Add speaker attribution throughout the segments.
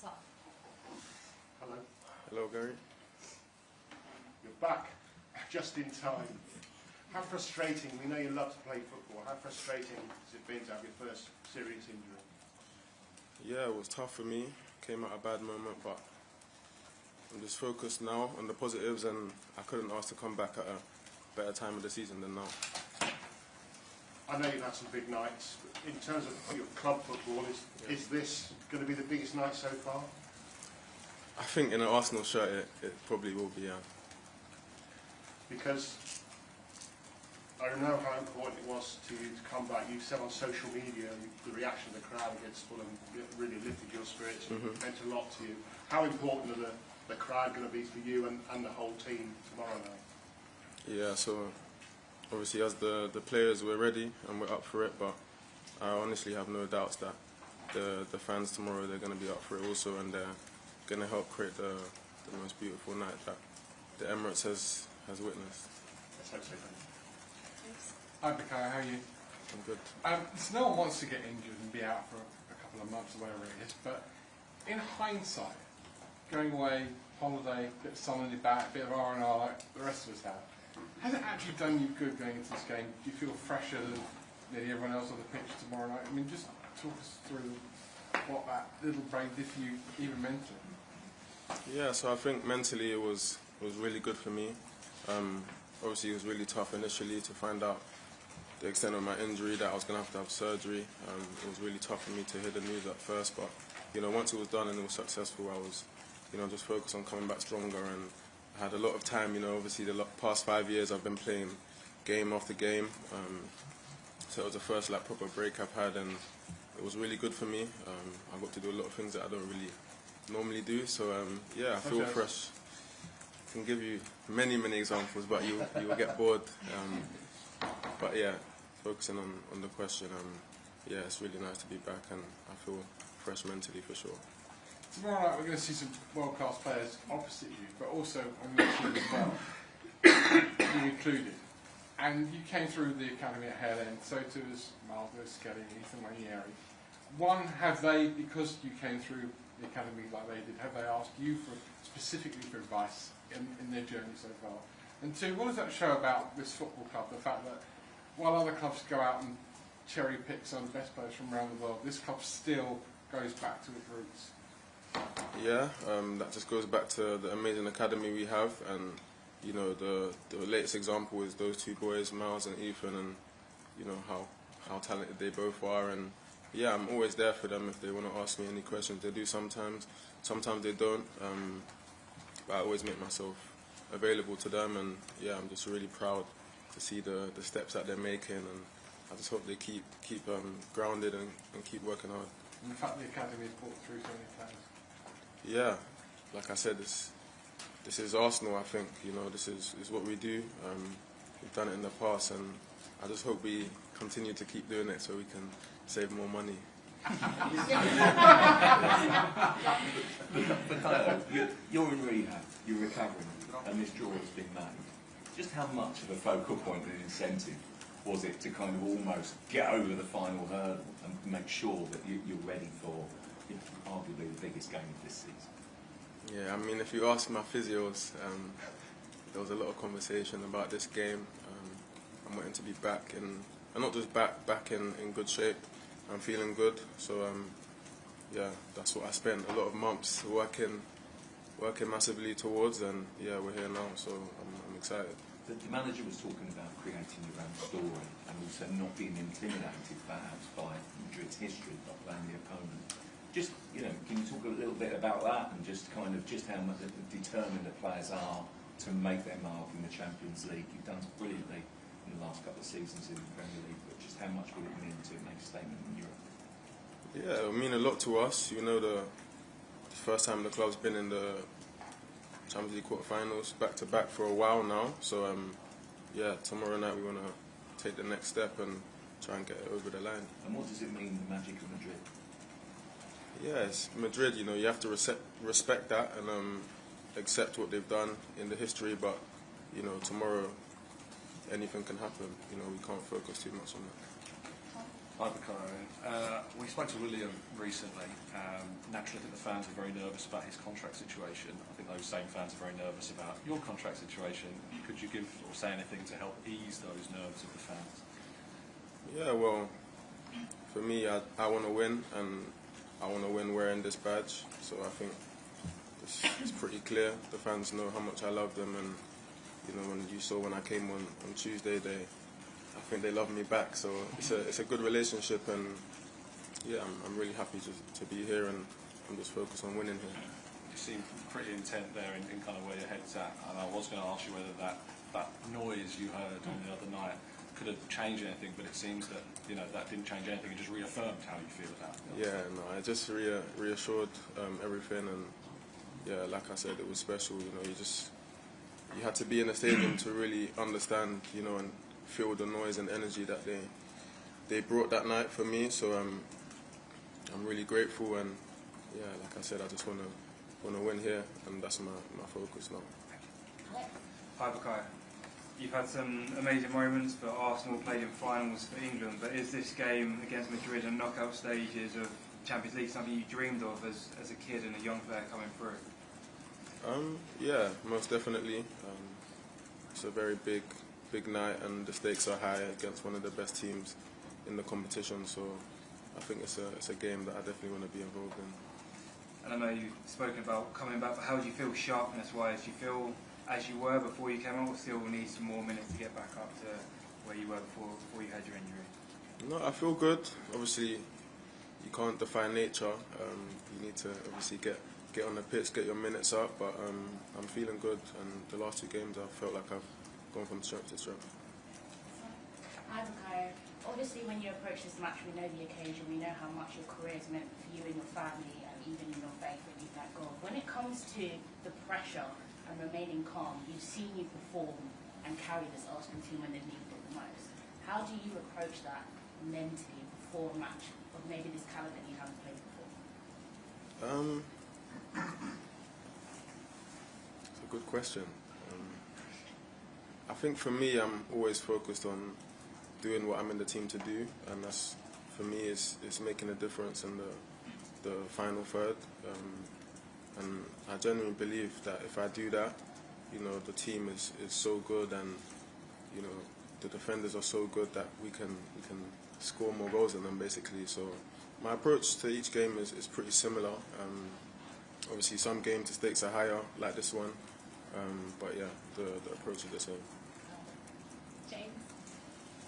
Speaker 1: What's up?
Speaker 2: Hello.
Speaker 3: Hello, Gary.
Speaker 2: You're back, just in time. How frustrating, we know you love to play football, how frustrating has it been to have your first serious injury?
Speaker 3: Yeah, it was tough for me. Came at a bad moment, but I'm just focused now on the positives, and I couldn't ask to come back at a better time of the season than now.
Speaker 2: I know you've had some big nights, but in terms of your club football, is this going to be the biggest night so far?
Speaker 3: I think in an Arsenal shirt it probably will be, yeah.
Speaker 2: Because I know how important it was to you to come back. You said on social media the reaction of the crowd against Fulham really lifted your spirits and meant a lot to you. How important are the crowd going to be for you and the whole team tomorrow night?
Speaker 3: Yeah, so obviously as the players, we're ready and we're up for it, but I honestly have no doubts that the fans tomorrow, they're going to be up for it also, and they're going to help create the most beautiful night that the Emirates has witnessed.
Speaker 2: Let's hope so.
Speaker 4: Hi, Mikel, how are you?
Speaker 3: I'm good.
Speaker 4: So no one wants to get injured and be out for a couple of months or whatever it is, but in hindsight, going away, holiday, bit of sun on your back, bit of R&R like the rest of us have, has it actually done you good going into this game? Do you feel fresher than nearly everyone else on the pitch tomorrow night? I mean, just talk us through what that little break did for you, even mentally.
Speaker 3: Yeah, so I think mentally it was really good for me. Obviously it was really tough initially to find out the extent of my injury, that I was going to have surgery. It was really tough for me to hear the news at first, but once it was done and it was successful, I was just focused on coming back stronger, and I had a lot of time. Obviously the past 5 years I've been playing game after game, so it was the first proper break I've had, and it was really good for me. I got to do a lot of things that I don't really normally do, so yeah, I feel fresh. I can give you many examples, but you will get bored. But yeah, focusing on the question, yeah, it's really nice to be back, and I feel fresh mentally for sure.
Speaker 4: Tomorrow night we're going to see some world-class players opposite you, but also on your team as well, you included. And you came through the academy at Hale End, so too as Marvel, Skelly, Ethan Ranieri. One, have they, because you came through the academy like they did, have they asked you specifically for advice in their journey so far? And two, what does that show about this football club, the fact that while other clubs go out and cherry pick some of the best players from around the world, this club still goes back to its roots?
Speaker 3: Yeah, that just goes back to the amazing academy we have, and the latest example is those two boys, Miles and Ethan, and how talented they both are. And yeah, I'm always there for them if they want to ask me any questions. They do sometimes they don't, but I always make myself available to them, and yeah, I'm just really proud to see the steps that they're making, and I just hope they keep grounded and keep working hard.
Speaker 4: And the fact the academy has brought through so many players.
Speaker 3: Yeah, like I said, this is Arsenal. I think this is what we do. We've done it in the past, and I just hope we continue to keep doing it so we can save more money.
Speaker 5: But you're in rehab, you're recovering, and this draw has been made. Just how much of a focal point and incentive was it to kind of almost get over the final hurdle and make sure that you're ready for arguably the biggest game of this season?
Speaker 3: Yeah, I mean, if you ask my physios, there was a lot of conversation about this game. I'm wanting to be back and not just back in good shape. I'm feeling good, so yeah, that's what I spent a lot of months working massively towards, and yeah, we're here now, so I'm excited.
Speaker 5: The manager was talking about creating your own story and also not being intimidated perhaps by Madrid's history, not playing the opponent. Just, can you talk a little bit about that, and just how much determined the players are to make their mark in the Champions League? You've done brilliantly in the last couple of seasons in the Premier League, but just how much will it mean to make a statement in Europe?
Speaker 3: Yeah, it'll mean a lot to us. The first time the club's been in the Champions League quarterfinals back-to-back for a while now. So yeah, tomorrow night we want to take the next step and try and get it over the line.
Speaker 5: And what does it mean, the magic of Madrid?
Speaker 3: Yeah, it's Madrid. You have to respect that and accept what they've done in the history. But tomorrow anything can happen. We can't focus too much on that.
Speaker 1: Hi, Bakari. We spoke to William recently. Naturally, I think the fans are very nervous about his contract situation. I think those same fans are very nervous about your contract situation. Could you give or say anything to help ease those nerves of the fans?
Speaker 3: Yeah, well, for me, I want to win, and I want to win wearing this badge. So I think it's pretty clear. The fans know how much I love them, and you know, when you saw when I came on Tuesday, I think they love me back. So it's a good relationship, and yeah, I'm really happy to be here, and I'm just focused on winning here.
Speaker 1: You seem pretty intent there in kind of where your head's at, and I was going to ask you whether that noise you heard on the other night could have changed anything, but it seems that that didn't change anything. It just reaffirmed how you feel about it.
Speaker 3: Yeah, no, I just reassured everything, and yeah, like I said, it was special. You know, you had to be in the stadium to really understand, you know, and feel the noise and energy that they brought that night for me. So I'm really grateful, and yeah, like I said, I just want to win here, and that's my focus now.
Speaker 6: Hi, Bakari. You've had some amazing moments, but Arsenal played in finals for England. But is this game against Madrid and knockout stages of Champions League something you dreamed of as a kid and a young player coming through?
Speaker 3: Yeah, most definitely. It's a very big night, and the stakes are high against one of the best teams in the competition. So I think it's a game that I definitely want to be involved in.
Speaker 6: And I know you've spoken about coming back, but how do you feel sharpness-wise? Do you feel as you were before you came out, or still need some more minutes to get back up to where you were before you had your injury?
Speaker 3: No, I feel good. Obviously, you can't define nature. You need to obviously get on the pitch, get your minutes up. But I'm feeling good, and the last 2 games I felt like I've gone from strength to strength.
Speaker 7: Hi, Sakho. Obviously, when you approach this match, we know the occasion, we know how much your career has meant for you and your family, and even in your faith when you that goal. When it comes to the pressure and remaining calm, you've seen you perform and carry this Arsenal team when they've needed it the most. How do you approach that mentally before a match of maybe this caliber that you haven't played before?
Speaker 3: It's a good question. I think for me, I'm always focused on doing what I'm in the team to do, and that's, for me, is making a difference in the final third. And I genuinely believe that if I do that, you know, the team is so good, and you know, the defenders are so good that we can score more goals than them, basically. So my approach to each game is pretty similar. Obviously, some games the stakes are higher, like this one, but yeah, the approach is the same.
Speaker 7: James?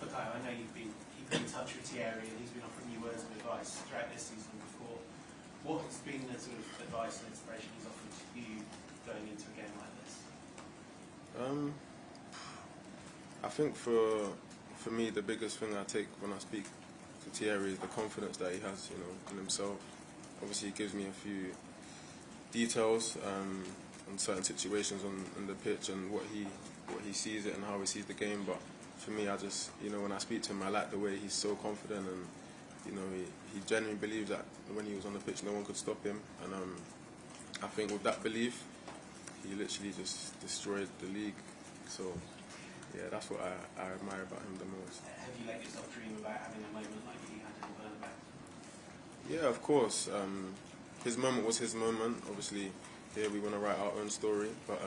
Speaker 8: Okay, I know you've been keeping in touch with Thierry, and he's been offering you words of advice throughout this season before. What has been the sort of advice and inspiration he's offered to you going into a game like this?
Speaker 3: I think for me, the biggest thing I take when I speak to Thierry is the confidence that he has, you know, in himself. Obviously, he gives me a few details on certain situations on the pitch and what he sees it and how he sees the game. But for me, I just, you know, when I speak to him, I like the way he's so confident, and you know, he genuinely believes that when he was on the pitch, no one could stop him. And I think with that belief, he literally just destroyed the league. So yeah, that's what I admire about him the most.
Speaker 8: Have you let yourself dream about having a moment like he had in Bernabeu?
Speaker 3: Yeah, of course. His moment was his moment. Obviously, here we want to write our own story, but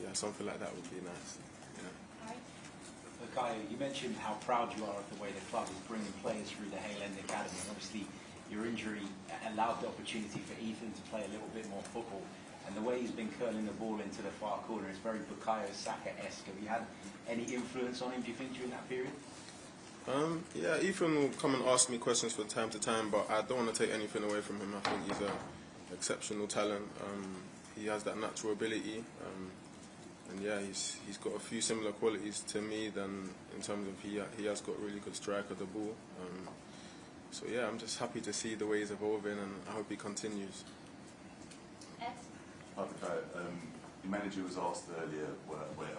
Speaker 3: yeah, something like that would be nice. Yeah.
Speaker 9: Guy, you mentioned how proud you are of the way the club is bringing players through the Hale End Academy. And obviously, your injury allowed the opportunity for Ethan to play a little bit more football. And the way he's been curling the ball into the far corner is very Bukayo Saka-esque. Have you had any influence on him, do you think, during that period?
Speaker 3: Yeah, Ethan will come and ask me questions from time to time, but I don't want to take anything away from him. I think he's an exceptional talent. He has that natural ability. And yeah, he's got a few similar qualities to me than in terms of he has got really good strike of the ball. So yeah, I'm just happy to see the way he's evolving, and I hope he continues.
Speaker 10: Okay, the manager was asked earlier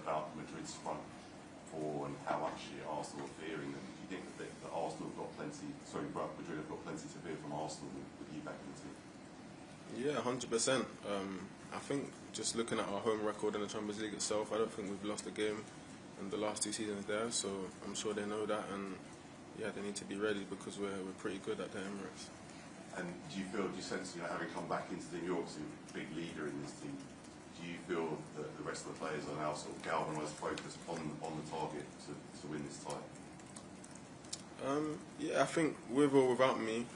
Speaker 10: about Madrid's front four and how much Arsenal are fearing them. Do you think that Arsenal have got plenty? Sorry, Madrid have got plenty to fear from Arsenal with you back in the team?
Speaker 3: Yeah, 100%. I think just looking at our home record in the Champions League itself, I don't think we've lost a game in the last 2 seasons there, so I'm sure they know that. And yeah, they need to be ready because we're pretty good at the Emirates.
Speaker 10: And do you sense, having come back into the team, you're obviously a big leader in this team. Do you feel that the rest of the players are now sort of galvanised, focused on the target to win this title?
Speaker 3: Yeah, I think with or without me,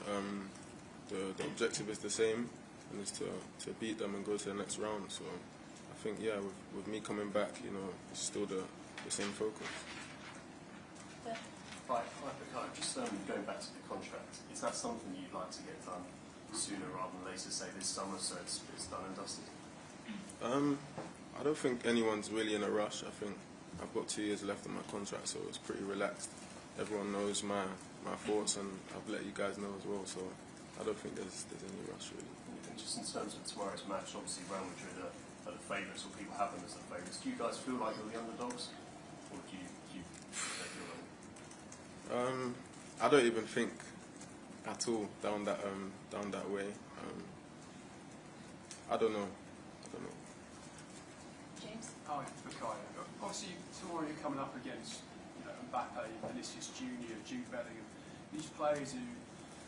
Speaker 3: the objective is the same, and it's to beat them and go to the next round. So I think, yeah, with me coming back, it's still the same focus.
Speaker 11: Right, just going back to the contract, is that something you'd like to get done sooner rather than later, say this summer, so it's done and dusted?
Speaker 3: I don't think anyone's really in a rush. I think I've got 2 years left on my contract, so it's pretty relaxed. Everyone knows my thoughts, and I've let you guys know as well, so I don't think there's any rush really.
Speaker 11: And just in terms of tomorrow's match, obviously Real Madrid are the favourites, or people have them as the favourites. Do you guys feel like you're the underdogs, or do you feel like...
Speaker 3: I don't even think at all down that way. I don't know.
Speaker 7: James?
Speaker 12: Hi, Sakho. Obviously, tomorrow you're coming up against Mbappe, Vinicius Junior, Jude Bellingham. These players who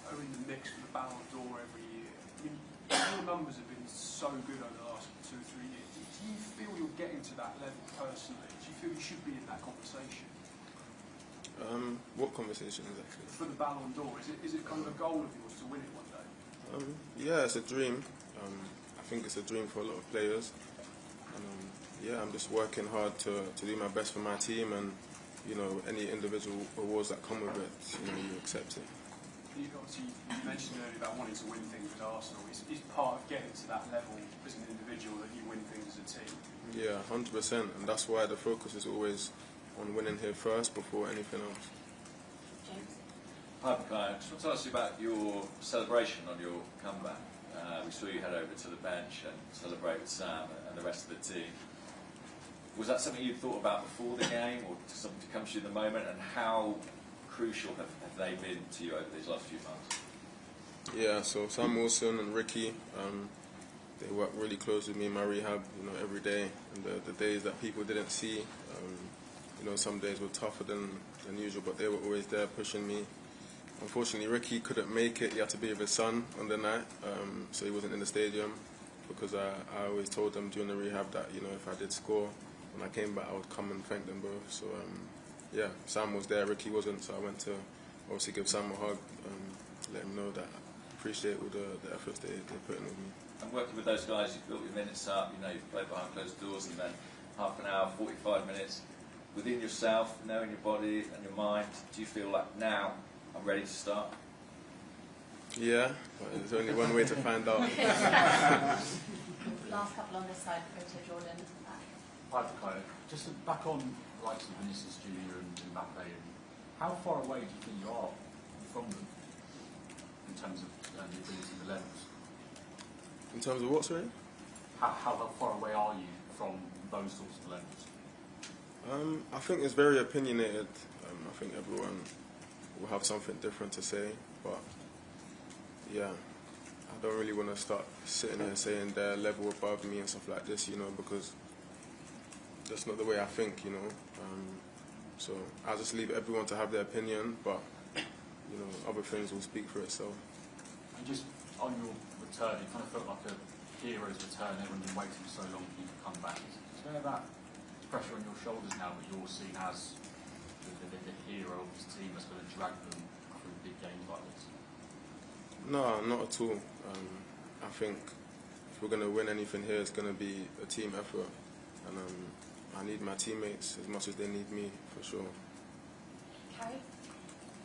Speaker 12: are in the mix for the Ballon d'Or every year. I mean, your numbers have been so good over the last 2 or 3 years. Do you feel you're getting to that level personally? Do you feel you should be in that conversation?
Speaker 3: What conversation is actually?
Speaker 12: For the Ballon d'Or, is it kind of a goal of yours to win it one day?
Speaker 3: Yeah, it's a dream. I think it's a dream for a lot of players. And yeah, I'm just working hard to do my best for my team, and any individual awards that come with it, you accept it.
Speaker 12: You mentioned earlier about wanting to win things with Arsenal. Is part of getting to that level as an individual that you win things as a team?
Speaker 3: Yeah, 100%, and that's why the focus is always on winning here first before anything else.
Speaker 7: James?
Speaker 13: Hi, Mikel. I just want to ask you about your celebration on your comeback. We saw you head over to the bench and celebrate with Sam and the rest of the team. Was that something you thought about before the game, or something to come to you in the moment, and how crucial have they been to you over these last few months?
Speaker 3: Yeah, so Sam Wilson and Ricky, they work really close with me in my rehab, every day. And the days that people didn't see, some days were tougher than usual, but they were always there pushing me. Unfortunately, Ricky couldn't make it. He had to be with his son on the night, so he wasn't in the stadium, because I always told them during the rehab that, if I did score, when I came back, I would come and thank them both. So, yeah, Sam was there, Ricky wasn't, so I went to obviously give Sam a hug, let him know that I appreciate all the efforts they put in with me.
Speaker 13: And working with those guys, you've built your minutes up, you've played behind closed doors, and then half an hour, 45 minutes. Within yourself, knowing your body and your mind, do you feel like now I'm ready to start?
Speaker 3: Yeah, but there's only one way to find out.
Speaker 7: Last couple on this side, go to Jordan.
Speaker 14: Hi, Sakho. Just back on the likes of Vinicius Junior and Mbappe, how far away do you think you are from them in terms of the ability and the levels?
Speaker 3: In terms of what, sorry?
Speaker 14: How far away are you from those sorts of levels?
Speaker 3: I think it's very opinionated. I think everyone will have something different to say, but yeah, I don't really want to start sitting here saying they're a level above me and stuff like this, because that's not the way I think, So I'll just leave everyone to have their opinion, but other things will speak for itself.
Speaker 14: And just on your return, it kind of felt like a hero's return. Everyone's been waiting so long for you to come back. Is there that pressure on your shoulders now that you're seen as the hero of this team that's going to drag them through big games like this?
Speaker 3: No, not at all. I think if we're going to win anything here, it's going to be a team effort, and I need my teammates as much as they need me, for sure.
Speaker 7: Carrie?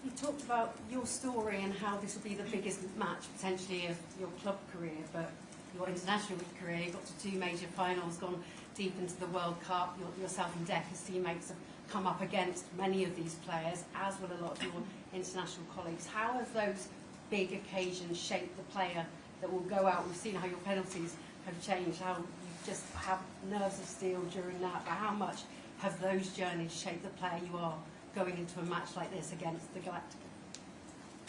Speaker 15: You talked about your story and how this will be the biggest match potentially of your club career, but your international career. You got to 2 major finals, gone deep into the World Cup. Yourself and Decker's teammates have come up against many of these players, as will a lot of your international colleagues. How have those big occasions shaped the player that will go out? We've seen how your penalties have changed, how you just have nerves of steel during that, but how much have those journeys shaped the player you are going into a match like this against the Galactica?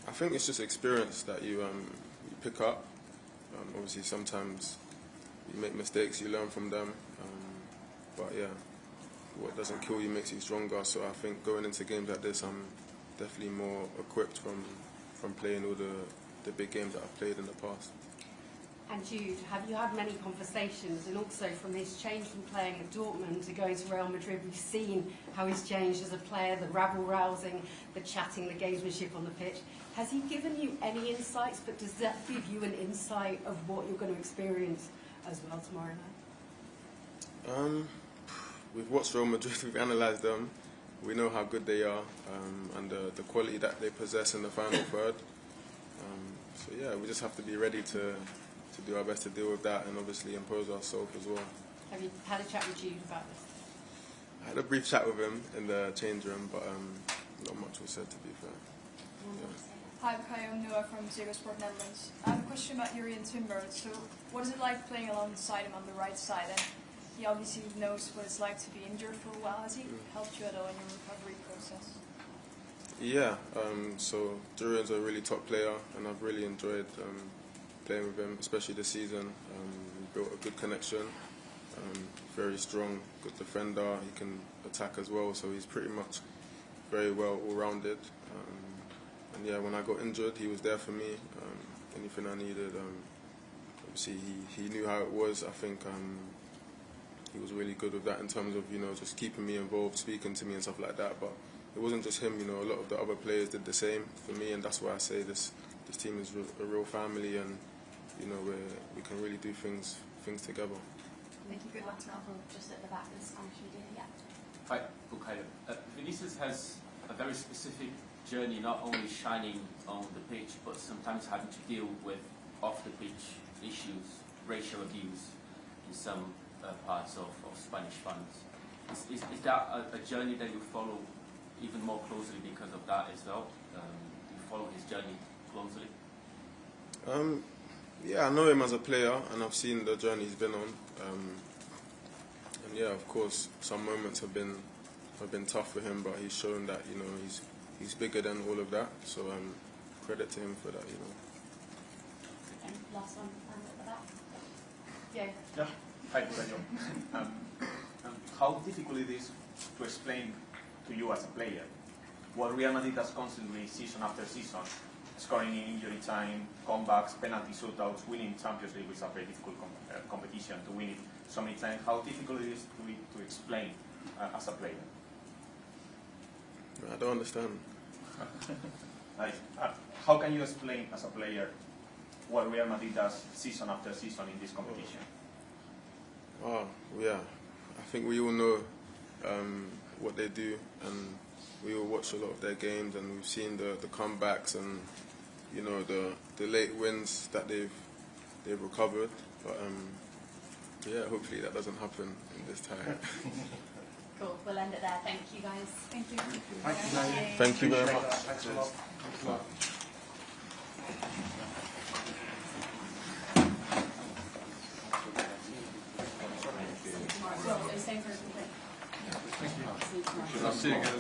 Speaker 3: I think it's just experience that you pick up. Obviously, sometimes you make mistakes, you learn from them. But yeah, what doesn't kill you makes you stronger. So I think going into games like this, I'm definitely more equipped from playing all the big games that I've played in the past.
Speaker 15: And Jude, have you had many conversations, and also from his change from playing at Dortmund to going to Real Madrid, we've seen how he's changed as a player, the rabble-rousing, the chatting, the gamesmanship on the pitch. Has he given you any insights, but does that give you an insight of what you're going to experience as well tomorrow night?
Speaker 3: We've watched Real Madrid, we've analysed them, we know how good they are, and the quality that they possess in the final third. So yeah, we just have to be ready to do our best to deal with that and obviously impose ourselves as well.
Speaker 15: Have you had a chat with Jude about this?
Speaker 3: I had a brief chat with him in the change room, but not much was said, to be fair. Yeah.
Speaker 16: Hi, I'm Noah from Zero Sport Netherlands. I have a question about Jurriën Timber. So, what is it like playing alongside him on the right side? And he obviously knows what it's like to be injured for a while. Has he helped you at all in your recovery process?
Speaker 3: Yeah, so Jurriën's a really top player, and I've really enjoyed playing with him, especially this season. We built a good connection, very strong, good defender, he can attack as well, so he's pretty much very well all-rounded. And yeah, when I got injured, he was there for me, anything I needed. Obviously, he knew how it was. I think he was really good with that in terms of, just keeping me involved, speaking to me and stuff like that. But it wasn't just him, a lot of the other players did the same for me, and that's why I say this team is a real family, and we can really do things together.
Speaker 16: Thank you. Good luck tomorrow.
Speaker 7: Just at the back of the Spanish media, yeah.
Speaker 17: Hi, Bukayo. Vinicius has a very specific journey, not only shining on the pitch, but sometimes having to deal with off-the-pitch issues, racial abuse in some parts of Spanish fans. Is that a journey that you follow even more closely because of that as well? You follow his journey closely?
Speaker 3: Yeah, I know him as a player, and I've seen the journey he's been on. And yeah, of course, some moments have been tough for him, but he's shown that he's bigger than all of that. So credit to him for that.
Speaker 7: And last one, at the back.
Speaker 16: Yeah.
Speaker 18: Hi, Bukayo. How difficult it is to explain to you as a player what Real Madrid does constantly, season after season, scoring in injury time, comebacks, penalty shootouts, winning Champions League, which is a very difficult competition to win it so many times. How difficult it is to explain as a player?
Speaker 3: I don't understand.
Speaker 18: How can you explain as a player what Real Madrid does season after season in this competition?
Speaker 3: Oh, yeah. I think we all know what they do, and we all watch a lot of their games, and we've seen the comebacks and the late wins that they've recovered. But yeah, hopefully that doesn't happen in this time.
Speaker 7: Cool. We'll end it there. Thank you, guys.
Speaker 16: Thank you.
Speaker 3: Thank you very much.
Speaker 2: Thanks a lot.
Speaker 4: Thanks a lot.
Speaker 7: Same for everything.
Speaker 4: I'll see you guys.